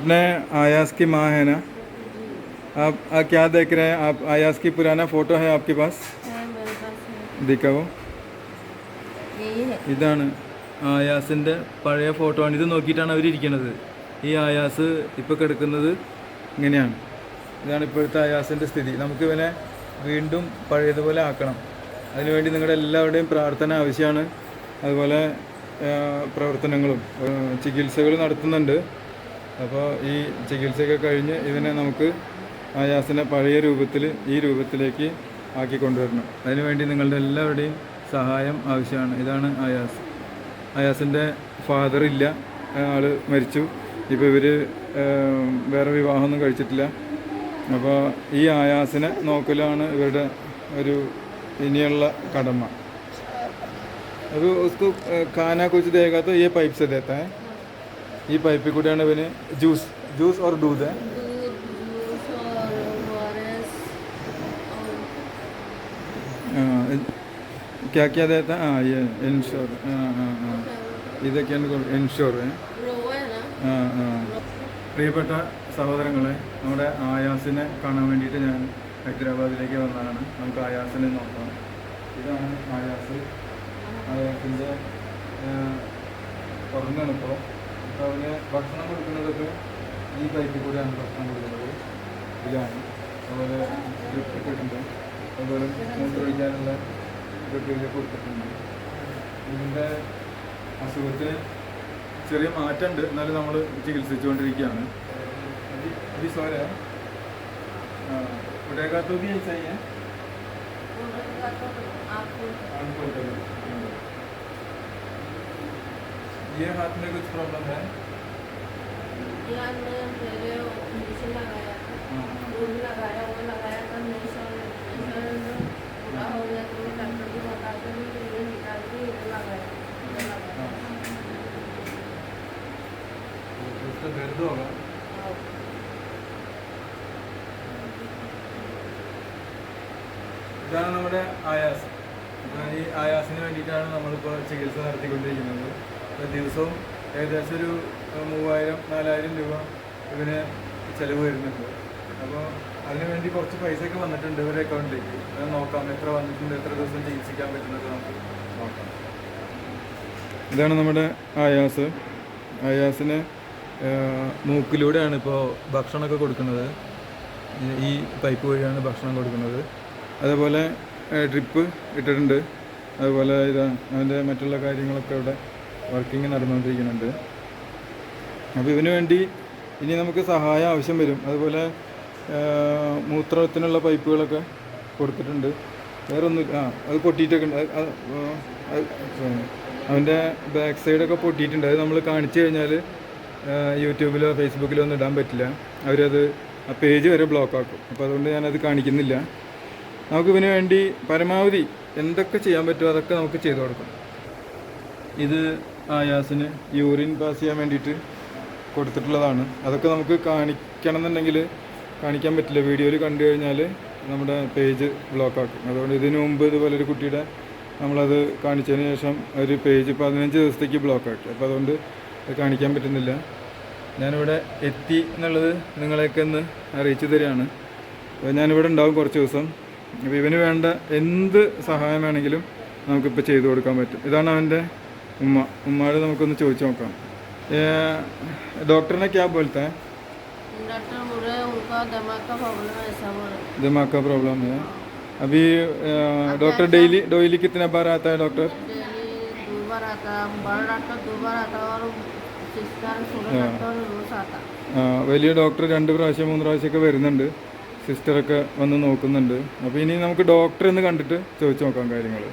अपने आयास की माँ है ना? आप क्या देख रहे हैं? आप आयास की पुराना फोटो है आपके पास? है मेरे पास है। दिखाओ. यही है। ഇതാണ് ആയാസിൻ്റെ പഴയ ഫോട്ടോ ആണ്. ഇത് നോക്കിയിട്ടാണ് അവരിയ്ക്കുന്നത്. ഈ ആയാസ് ഇപ്പോൾ കിടക്കുന്നത് ഇങ്ങനെയാണ്. ഇതാണ് ഇപ്പോഴത്തെ ആയാസിൻ്റെ സ്ഥിതി. നമുക്ക് ഇവനെ വീണ്ടും പഴയതുപോലെ ആക്കണം. അതിനുവേണ്ടി നിങ്ങളുടെ എല്ലാവരുടെയും പ്രാർത്ഥന ആവശ്യമാണ്. അതുപോലെ പ്രവർത്തനങ്ങളും ചികിത്സകൾ നടത്തുന്നുണ്ട്. അപ്പോൾ ഈ ചികിത്സയൊക്കെ കഴിഞ്ഞ് ഇതിനെ നമുക്ക് ആയാസിനെ പഴയ രൂപത്തിൽ ഈ രൂപത്തിലേക്ക് ആക്കിക്കൊണ്ടുവരണം. അതിനുവേണ്ടി നിങ്ങളുടെ എല്ലാവരുടെയും സഹായം ആവശ്യമാണ്. ഇതാണ് ആയാസ്. ആയാസിൻ്റെ ഫാദർ ഇല്ല, ആൾ മരിച്ചു. ഇപ്പോൾ ഇവർ വേറെ വിവാഹമൊന്നും കഴിച്ചിട്ടില്ല. അപ്പോൾ ഈ ആയാസിനെ നോക്കലാണ് ഇവരുടെ ഒരു ഇനിയുള്ള കടമ. അപ്പോൾ ഉസ്കു खाना कुछ देगा तो ये पाइप से देता है. ഈ പൈപ്പിൽ കൂടെയാണ് ഇവന് ജ്യൂസ് और दूध है. क्या क्या देता है? हाँ ये इंश्योर. हाँ ഇതൊക്കെയാണ് ഇൻഷുർ. പ്രിയപ്പെട്ട സഹോദരങ്ങളെ, നമ്മുടെ ആയാസിനെ കാണാൻ വേണ്ടിയിട്ട് ഞാൻ ഹൈദരാബാദിലേക്ക് വന്നതാണ്. നമുക്ക് ആയാസിനെ നോക്കാം. ഇതാണ് ആയാസിൻ്റെ ഉറങ്ങാണ് ഇപ്പോൾ. ഇപ്പോൾ അവന് ഭക്ഷണം കൊടുക്കുന്നതൊക്കെ ഈ പൈപ്പിൽ കൂടെയാണ് ഭക്ഷണം കൊടുക്കുന്നത്. ഇതിലാണ്. അതുപോലെ ഡ്രിപ്പ് ഇട്ടിട്ടുണ്ട്. അതുപോലെ മൂത്രമൊഴിക്കാനുള്ള ഇതൊക്കെ ഇതിൽ കൊടുത്തിട്ടുണ്ട്. ഇതിൻ്റെ അസുഖത്തിന് ചെറിയ മാറ്റമുണ്ട്, എന്നാലും നമ്മൾ ചികിത്സിച്ചുകൊണ്ടിരിക്കുകയാണ്. अभी सो रहे हैं. उठेगा तो भी ऐसा ही है. ये हाथ में कुछ प्रॉब्लम है? यार मैं पहले मेडिसिन लगाया था, वो भी लगाया था नहीं पूरा हो गया तो डॉक्टर को बताते हैं कि ये निकाल के लगाया. उसका दर्द होगा. ഇതാണ് നമ്മുടെ ആയാസ്. ഈ ആയാസിന് വേണ്ടിയിട്ടാണ് നമ്മളിപ്പോൾ ചികിത്സ നടത്തിക്കൊണ്ടിരിക്കുന്നത്. ദിവസവും ഏകദേശം ഒരു 3000-4000 രൂപ ഇവന് ചിലവ് വരുന്നുണ്ട്. അപ്പോൾ അതിനുവേണ്ടി കുറച്ച് പൈസയൊക്കെ വന്നിട്ടുണ്ട് ഇവരുടെ അക്കൗണ്ടിലേക്ക്. അത് നോക്കാം എത്ര വന്നിട്ടുണ്ട്, എത്ര ദിവസം ചികിത്സിക്കാൻ പറ്റുന്നത് നമുക്ക് നോക്കാം. ഇതാണ് നമ്മുടെ ആയാസ്. ആയാസിന് മൂക്കിലൂടെയാണ് ഇപ്പോൾ ഭക്ഷണമൊക്കെ കൊടുക്കുന്നത്. ഈ പൈപ്പ് വഴിയാണ് ഭക്ഷണം കൊടുക്കുന്നത്. അതേപോലെ ഡ്രിപ്പ് ഇട്ടിട്ടുണ്ട്. അതുപോലെ ഇതാ അവൻ്റെ മറ്റുള്ള കാര്യങ്ങളൊക്കെ ഇവിടെ വർക്കിംഗ് നടന്നുകൊണ്ടിരിക്കുന്നുണ്ട്. അപ്പോൾ ഇതിനു വേണ്ടി ഇനി നമുക്ക് സഹായം ആവശ്യം വരും. അതുപോലെ മൂത്രത്തിനുള്ള പൈപ്പുകളൊക്കെ കൊടുത്തിട്ടുണ്ട്. വേറെ ഒന്നും അത് പൊട്ടിയിട്ടൊക്കെ ഉണ്ട്. അവൻ്റെ ബാക്ക് സൈഡൊക്കെ പൊട്ടിയിട്ടുണ്ട്. അത് നമ്മൾ കാണിച്ചു കഴിഞ്ഞാൽ യൂട്യൂബിലോ ഫേസ്ബുക്കിലോ ഒന്നും ഇടാൻ പറ്റില്ല. അവരത് ആ പേജ് വരെ ബ്ലോക്ക് ആക്കും. അപ്പോൾ അതുകൊണ്ട് ഞാനത് കാണിക്കുന്നില്ല. നമുക്ക് ഇതിനു വേണ്ടി പരമാവധി എന്തൊക്കെ ചെയ്യാൻ പറ്റുമോ അതൊക്കെ നമുക്ക് ചെയ്തു കൊടുക്കണം. ഇത് ആയാസിന് യൂറിൻ പാസ് ചെയ്യാൻ വേണ്ടിയിട്ട് കൊടുത്തിട്ടുള്ളതാണ്. അതൊക്കെ നമുക്ക് കാണിക്കണം എന്നുണ്ടെങ്കിൽ കാണിക്കാൻ പറ്റില്ല. വീഡിയോയിൽ കണ്ടു കഴിഞ്ഞാൽ നമ്മുടെ പേജ് ബ്ലോക്ക് ആക്കും. അതുകൊണ്ട് ഇതിനു മുമ്പ് ഇതുപോലൊരു കുട്ടിയുടെ നമ്മളത് കാണിച്ചതിന് ശേഷം ഒരു പേജ് 15 ദിവസത്തേക്ക് ബ്ലോക്ക് ആക്കി. അപ്പോൾ അതുകൊണ്ട് അത് കാണിക്കാൻ പറ്റുന്നില്ല. ഞാനിവിടെ എത്തി എന്നുള്ളത് നിങ്ങളെയൊക്കെ ഒന്ന് അറിയിച്ചു തരികയാണ്. അപ്പോൾ ഞാനിവിടെ ഉണ്ടാവും കുറച്ച് ദിവസം. അപ്പോൾ ഇവന് വേണ്ട എന്ത് സഹായം വേണമെങ്കിലും നമുക്കിപ്പോൾ ചെയ്തു കൊടുക്കാൻ പറ്റും. ഇതാണ് അവൻ്റെ ഉമ്മയോട് നമുക്കൊന്ന് ചോദിച്ചു നോക്കാം. डॉक्टर ने क्या बोलता है? डॉक्टर बोल रहे हैं उनका दिमाग का प्रॉब्लम है, ऐसा बोल रहे हैं. दिमाग का प्रॉब्लम है. अभी डॉक्टर डेली कितने बार आता है डॉक्टर? डेली 2 बार आता है. बड़ा डॉक्टर 2 बार आता है और सिस्टर छोटा डॉक्टर रोज आता. വലിയ ഡോക്ടർ 2 പ്രാവശ്യം 3 പ്രാവശ്യമൊക്കെ വരുന്നുണ്ട്. സിസ്റ്ററൊക്കെ വന്ന് നോക്കുന്നുണ്ട്. അപ്പോൾ ഇനി നമുക്ക് ഡോക്ടറെ ഒന്ന് കണ്ടിട്ട് ചോദിച്ചു നോക്കാം കാര്യങ്ങൾ.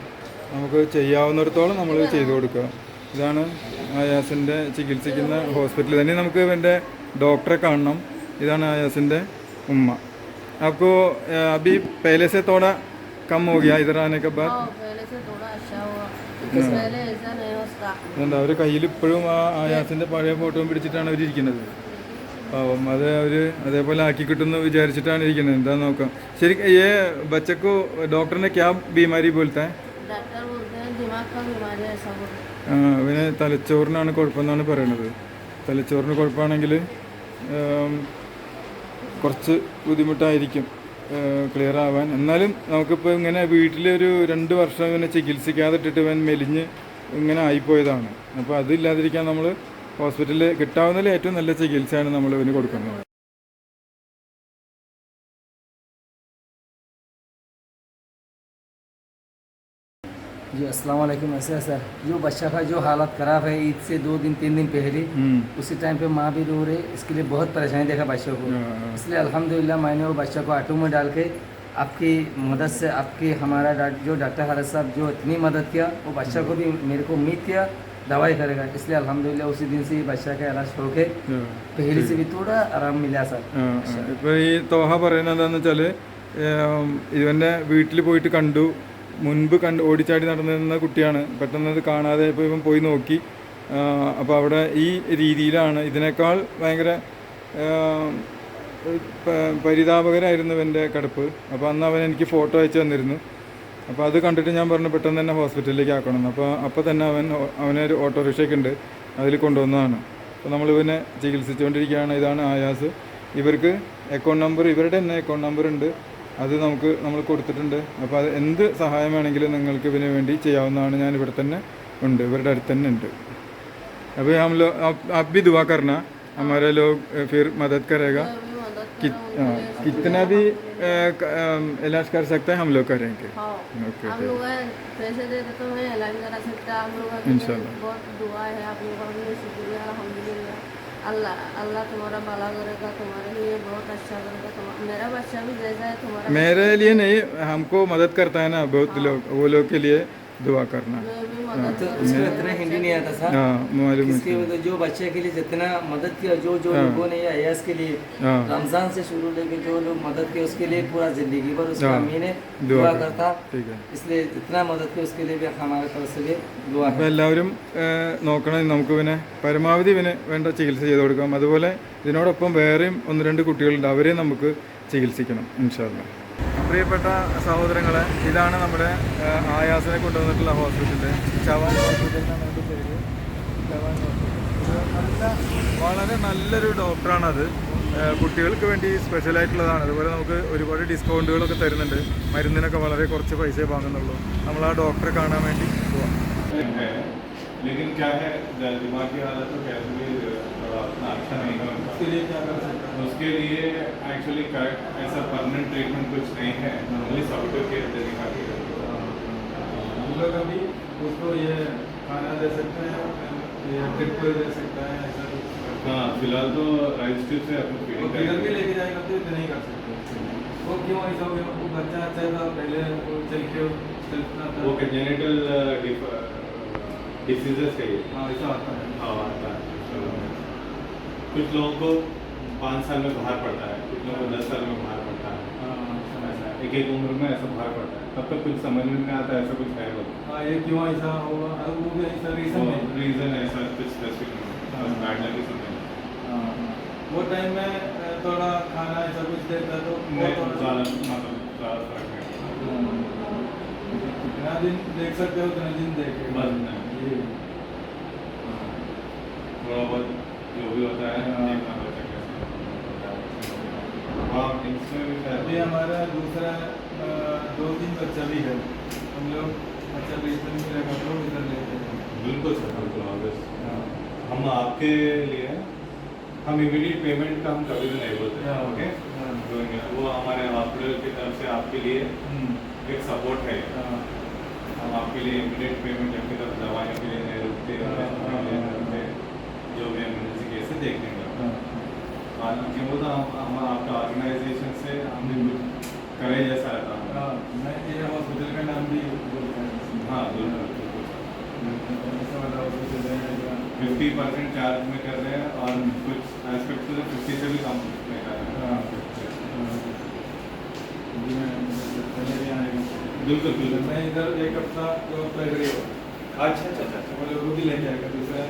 നമുക്ക് ചെയ്യാവുന്നിടത്തോളം നമ്മൾ ചെയ്തു കൊടുക്കുക. ഇതാണ് ആയാസിൻ്റെ ചികിത്സിക്കുന്ന ഹോസ്പിറ്റൽ തന്നെ. നമുക്ക് ഇവൻ്റെ ഡോക്ടറെ കാണണം. ഇതാണ് ആയാസിൻ്റെ ഉമ്മ. आपको अभी पहले से थोड़ा कम हो गया इधर आने के बाद? पहले से थोड़ा अच्छा हुआ, पहले ऐसा नहीं होता. എന്താ അവർ കയ്യിൽ ഇപ്പോഴും ആ ആയാസിൻ്റെ പഴയ ഫോട്ടോയും പിടിച്ചിട്ടാണ് അവരിയ്ക്കുന്നത്. പാവം അത് അവർ അതേപോലെ ആക്കി കിട്ടുമെന്ന് വിചാരിച്ചിട്ടാണ് ഇരിക്കുന്നത്. എന്താ നോക്കാം. ശരി, ये बच्चे को डॉक्टर ने क्या बीमारी बोलता है? डॉक्टर बोलते हैं दिमाग का बीमारी है, ऐसा बोलते हैं. അവന് തലച്ചോറിനാണ് കുഴപ്പമെന്നാണ് പറയണത്. തലച്ചോറിന് കുഴപ്പമാണെങ്കിൽ കുറച്ച് ബുദ്ധിമുട്ടായിരിക്കും ക്ലിയർ ആവാൻ. എന്നാലും നമുക്കിപ്പോൾ ഇങ്ങനെ വീട്ടിലൊരു 2 വർഷം ഇങ്ങനെ ചികിത്സിക്കാതെ ഇട്ടിട്ട് ഇവൻ മെലിഞ്ഞ് ഇങ്ങനെ ആയിപ്പോയതാണ്. അപ്പോൾ അതില്ലാതിരിക്കാൻ നമ്മൾ ഹോസ്പിറ്റലിൽ കിട്ടാവുന്നതിൽ ഏറ്റവും നല്ല ചികിത്സയാണ് നമ്മൾ ഇവന് കൊടുക്കുന്നത്. जी अस्सलाम वालेकुम। ऐसा है सर, जो बच्चा का जो हालत ख़राब है ईद से 2 दिन 3 दिन पहले, उसी टाइम पे माँ भी रो रही, इसके लिए बहुत परेशानी देखा बच्चों को। इसलिए अल्हम्दुलिल्लाह मैंने वो बच्चा को ऑटो में डाल के आपकी मदद से, आपकी हमारा जो डॉक्टर हारिस साहब जो इतनी मदद किया, वो बच्चा को भी मेरे को उम्मीद किया दवाई करेगा। इसलिए अल्हम्दुलिल्लाह उसी दिन से ये बच्चा का इलाज होके पहले से भी थोड़ा आराम मिला सर। ഇപ്പോൾ ഈ തോഹ പറയുന്നത് എന്താണെന്ന് വെച്ചാൽ ഇവൻ്റെ വീട്ടിൽ പോയിട്ട് കണ്ടു, മുൻപ് ഓടിച്ചാടി നടന്നിരുന്ന കുട്ടിയാണ്. പെട്ടെന്ന് അത് കാണാതെ ഇപ്പോൾ ഇവൻ പോയി നോക്കി. അപ്പോൾ അവിടെ ഈ രീതിയിലാണ്. ഇതിനേക്കാൾ ഭയങ്കര പരിതാപകരമായിരുന്നു ഇവൻ്റെ കിടപ്പ്. അപ്പോൾ അന്ന് അവൻ എനിക്ക് ഫോട്ടോ അയച്ചു തന്നിരുന്നു. അപ്പോൾ അത് കണ്ടിട്ട് ഞാൻ പറഞ്ഞു പെട്ടെന്ന് തന്നെ ഹോസ്പിറ്റലിലേക്ക് ആക്കണമെന്ന്. അപ്പോൾ തന്നെ അവനൊരു ഓട്ടോറിക്ഷയൊക്കെ ഉണ്ട്, അതിൽ കൊണ്ടുവന്നതാണ്. അപ്പോൾ നമ്മളിവനെ ചികിത്സിച്ചുകൊണ്ടിരിക്കുകയാണ്. ഇതാണ് ആയാസ്. ഇവർക്ക് അക്കൗണ്ട് നമ്പർ, ഇവരുടെ തന്നെ അക്കൗണ്ട് നമ്പർ ഉണ്ട്, അത് നമ്മൾ കൊടുത്തിട്ടുണ്ട്. അപ്പോൾ അത് എന്ത് സഹായം വേണമെങ്കിലും നിങ്ങൾക്ക് ഇതിനു വേണ്ടി ചെയ്യാവുന്നതാണ്. ഞാൻ ഇവിടെ തന്നെ ഉണ്ട്, ഇവരുടെ അടുത്ത് തന്നെ ഉണ്ട്. അപ്പോൾ आप भी दुआ करना, हमारे लोग फिर मदद करेगा. कितना भी इलाज कर सकता है हम लोग करेंगे. ओके, आप लोग पैसे दे देते तो मैं इलाज करा सकता आप लोग इंशाल्लाह. बहुत दुआ है आप लोगों का, शुक्रिया अल्हम्दुलिल्लाह. अल्लाह तुम्हारा भला करेगा, तुम्हारे लिए बहुत अच्छा करेगा. मेरा बच्चा भी जैसा है तुम्हारा, मेरे लिए नहीं, हमको मदद करता है ना बहुत लोग, वो लोग के लिए दुआ करना. मैं भी मदद तो उसको इतना हिंदी नहीं आता था। हाँ मालूम है. इसके वजह जो बच्चे के लिए जितना मदद किया, जो लोगों ने अयास के लिए रमजान से शुरू लेके जो लोग मदद किए उसके लिए पूरा जिंदगी भर उसका अम्मी ने दुआ करता. ठीक है. इसलिए जितना मदद किया उसके लिए भी हमारे तरफ से भी दुआ അപ്പോൾ है. എല്ലാവരും നോക്കണം. നമുക്ക് ഇവനെ പരമാവധി ഇവന് വേണ്ട ചികിത്സ ചെയ്ത് കൊടുക്കാം. അതുപോലെ ഇതിനോടൊപ്പം വേറെയും 1-2 കുട്ടികളുണ്ട്, അവരെയും നമുക്ക് ചികിത്സിക്കണം ഇൻഷാല്ലാ. പ്രിയപ്പെട്ട സഹോദരങ്ങളെ, ഇതാണ് നമ്മുടെ ആയാസിനെ കൊണ്ടുവന്നിട്ടുള്ള ഹോസ്പിറ്റൽ. ചവാൻ ഹോസ്പിറ്റൽ എന്നാണ് അതിൻ്റെ പേര്. ചവാൻ ഹോസ്പിറ്റൽ. ഇത് വളരെ നല്ലൊരു ഡോക്ടറാണത്. കുട്ടികൾക്ക് വേണ്ടി സ്പെഷ്യലായിട്ടുള്ളതാണ്. അതുപോലെ നമുക്ക് ഒരുപാട് ഡിസ്കൗണ്ടുകളൊക്കെ തരുന്നുണ്ട്. മരുന്നിനൊക്കെ വളരെ കുറച്ച് പൈസയെ വാങ്ങുന്നുള്ളൂ. നമ്മൾ ആ ഡോക്ടറെ കാണാൻ വേണ്ടി പോവാം. लेकिन क्या है दिमागी हालत तो कैसे भी उतना अच्छा नहीं है उनका. उसके लिए क्या कर सकते हैं? उसके लिए एक्चुअली ऐसा परमानेंट ट्रीटमेंट कुछ नहीं है, नॉर्मली सॉफ्टवेयर केयर देने का भी है. हम लोग अभी उसको ये खाना दे सकते हैं, ये ट्रिप दे सकते हैं, ऐसा कुछ. हाँ फिलहाल तो राइस ट्यूब से अपनी वो फीडिंग किधर भी करेंगे. लेके जाएगा तो इतना नहीं कर सकते. वो क्यों ऐसा हो गया? वो बच्चा अच्छा था पहले, वो चलता था. वो जेनेटल डिसीजेस है ये. हाँ ऐसा आता है. हाँ आता है. कुछ लोगों को 5 साल में बाहर पड़ता है, कुछ लोगों को 10 साल में बाहर पड़ता है. ऐसा एक उम्र में ऐसा बाहर पड़ता है, तब तक कुछ समझ में नहीं आता ऐसा कुछ है. हाँ ये क्यों ऐसा होगा? वो भी ऐसा रीज़न है. रीज़न ऐसा कुछ स्पेसिफिक नहीं है, बैड लग ही समझ. वो टाइम में थोड़ा खाना ऐसा कुछ देता तो ज़्यादा मतलब ज़्यादा फर्क है. कितना दिन देख सकते हो उतना दिन देखे बस नहीं. ये थोड़ा बहुत जो भी होता है देखना पड़ता है. हाँ इसमें भी अभी हमारा दूसरा 2-3 बच्चा भी है. हम लोग अच्छा ट्रीटमेंट मिलेगा तो इधर लेते हैं. बिल्कुल सर, बिल्कुल ऑलवेज. हम आपके लिए हम इमीडिएट पेमेंट का हम कभी भी नहीं बोलते. हाँ. ओके, वो हमारे हॉस्पिटल की तरफ से आपके लिए एक सपोर्ट है. हम आपके लिए इमीडिएट पेमेंट आपकी तरफ दवाइयों के लिए नहीं रुकते, जो भी इमरजेंसी केसेस देख लेंगे. हालांकि वो तो हम आपका ऑर्गेनाइजेशन से हम भी कुछ करें जैसा रहता है. मैं ये हॉस्पिटल का नाम भी बोलता हूँ. हाँ बिल्कुल. 50% चार्ज में कर रहे हैं और कुछ एस्पेक्ट तो 50 से भी कम में कर रहे हैं. बिल्कुल बिल्कुल. मैं इधर एक हफ्ता तो पहले अच्छा अच्छा अच्छा. वो लोग भी लेके आएगा दूसरा.